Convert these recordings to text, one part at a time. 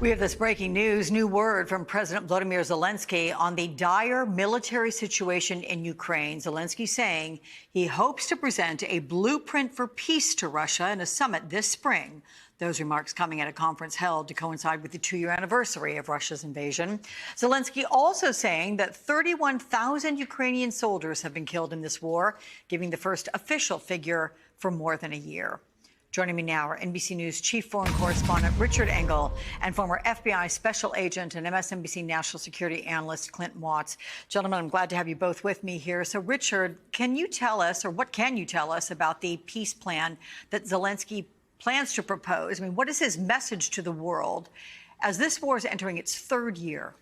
We have this breaking news, new word from President Volodymyr Zelenskyy on the dire military situation in Ukraine. Zelenskyy saying he hopes to present a blueprint for peace to Russia in a summit this spring. Those remarks coming at a conference held to coincide with the 2-year anniversary of Russia's invasion. Zelenskyy also saying that 31,000 Ukrainian soldiers have been killed in this war, giving the first official figure for more than a year. Joining me now are NBC News chief foreign correspondent Richard Engel and former FBI special agent and MSNBC national security analyst Clint Watts. Gentlemen, I'm glad to have you both with me here. So, Richard, can you tell us, or what can you tell us about the peace plan that Zelenskyy plans to propose? I mean, what is his message to the world as this war is entering its 3rd year?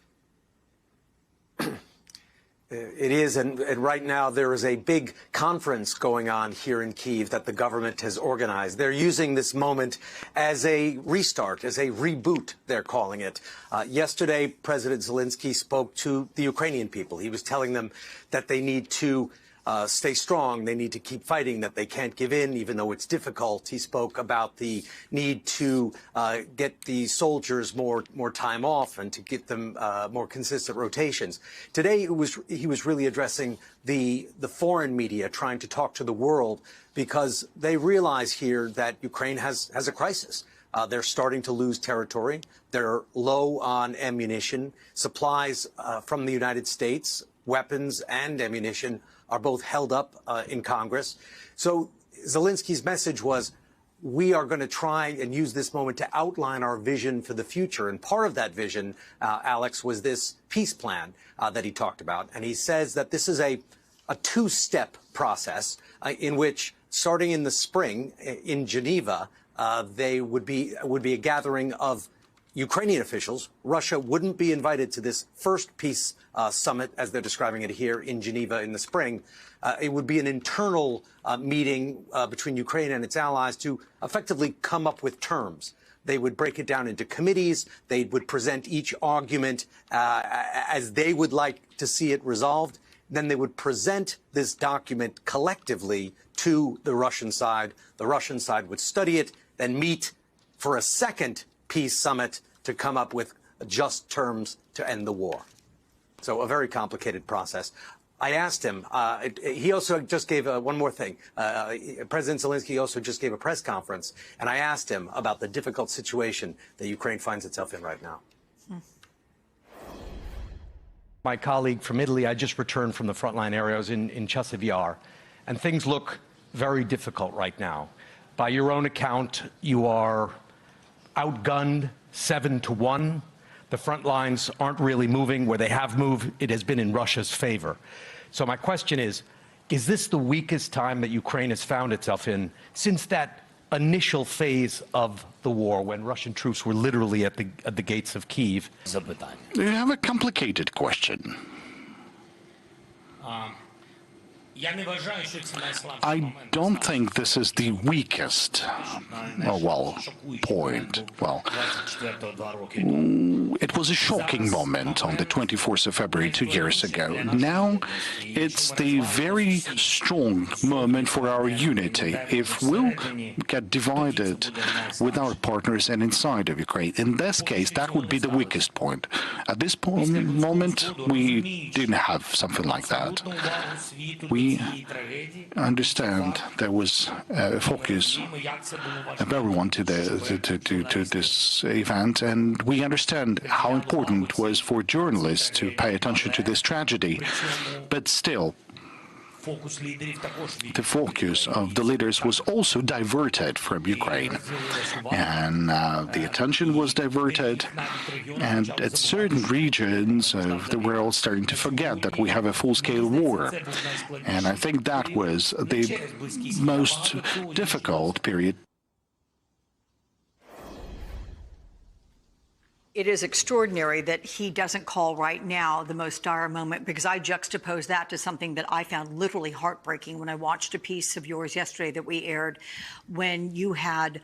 It is, and right now there is a big conference going on here in Kyiv that the government has organized. They're using this moment as a restart, as a reboot, they're calling it. Yesterday, President Zelenskyy spoke to the Ukrainian people. He was telling them that they need to stay strong, they need to keep fighting, that they can't give in, even though it's difficult. He spoke about the need to get the soldiers more time off and to get them more consistent rotations. Today, he was really addressing the foreign media, trying to talk to the world, because they realize here that Ukraine has a crisis. They're starting to lose territory. They're low on ammunition. Supplies from the United States, weapons and ammunition, are both held up in Congress. So Zelensky's message was, we are going to try and use this moment to outline our vision for the future. And part of that vision, Alex, was this peace plan that he talked about. And he says that this is a 2-step process in which, starting in the spring in Geneva, they would be a gathering of Ukrainian officials. Russia wouldn't be invited to this first peace summit, as they're describing it here in Geneva in the spring. It would be an internal meeting between Ukraine and its allies to effectively come up with terms. They would break it down into committees. They would present each argument as they would like to see it resolved. Then they would present this document collectively to the Russian side. The Russian side would study it, then meet for a second peace summit to come up with just terms to end the war. So a very complicated process. I asked him, he also just gave one more thing. President Zelenskyy also just gave a press conference, and I asked him about the difficult situation that Ukraine finds itself in right now. My colleague from Italy, I just returned from the frontline areas in Chasiv Yar, and things look very difficult right now. By your own account, you are outgunned 7-1. The front lines aren't really moving. Where they have moved, it has been in Russia's favor. So my question is this the weakest time that Ukraine has found itself in since that initial phase of the war when Russian troops were literally at the gates of Kyiv? You have a complicated question. I don't think this is the weakest, point. It was a shocking moment on the 24th of February 2 years ago. Now it's the very strong moment for our unity. If we'll get divided with our partners and inside of Ukraine, in this case, that would be the weakest point. At this moment, we didn't have something like that. We understand there was a focus of everyone to this event, and we understand how important it was for journalists to pay attention to this tragedy. But still, the focus of the leaders was also diverted from Ukraine, and the attention was diverted, and at certain regions of the world starting to forget that we have a full-scale war. And I think that was the most difficult period. It is extraordinary that he doesn't call right now the most dire moment, because I juxtapose that to something that I found literally heartbreaking when I watched a piece of yours yesterday that we aired, when you had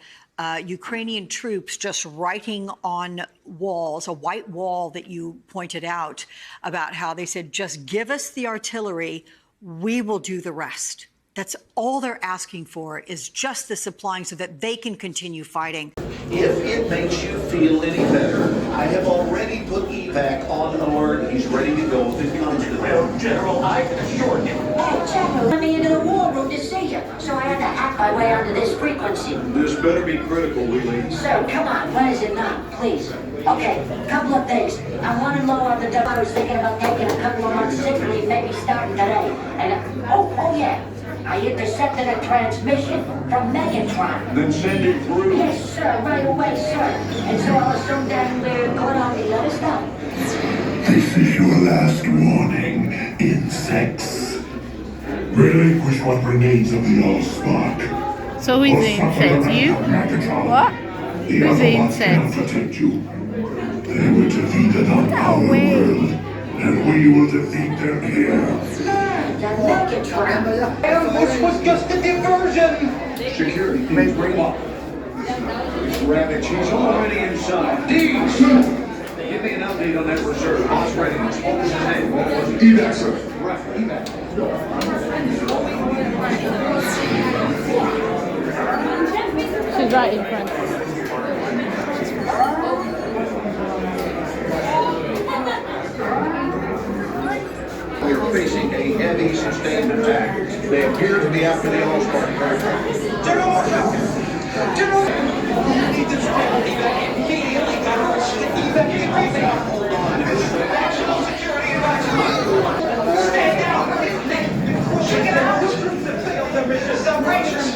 Ukrainian troops just writing on walls, a white wall that you pointed out, about how they said, just give us the artillery, we will do the rest. That's all they're asking for, is just the supplying so that they can continue fighting. If it makes you feel any better, I have already put evac on alert. He's ready to go if it comes to that. General, I can assure you. Hey, General, let me into the war room to see you, so I had to hack my way onto this frequency. This better be critical, Wheelie. Sir, come on, when is it not, please? Okay, couple of things. I wanted low on the dough. I was thinking about taking a couple of months sick leave, maybe starting today. And, oh yeah, I intercepted a transmission from Megatron. Then send it through. Yes, sir, right away, sir. And so I'll assume that we're going on the other stuff. This is your last warning, insects. Relinquish what remains of the Allspark. So who's the insect? You? What? Who's the insect? Protect you. They were defeated on our world, and we will defeat them here. The Megatron. This was just a diversion. Security, please bring up. Ravage, he's already inside. Deeds! Give me an update on that reserve. Boss readiness. What was his name? What was it? Evac, sir. Right, evac. She's right in front. We are facing a heavy sustained attack. They appear to be after the Allspark. General! General! Need to immediately hold on. National security advisor. Stand down. Check it out. Failed the resist operations.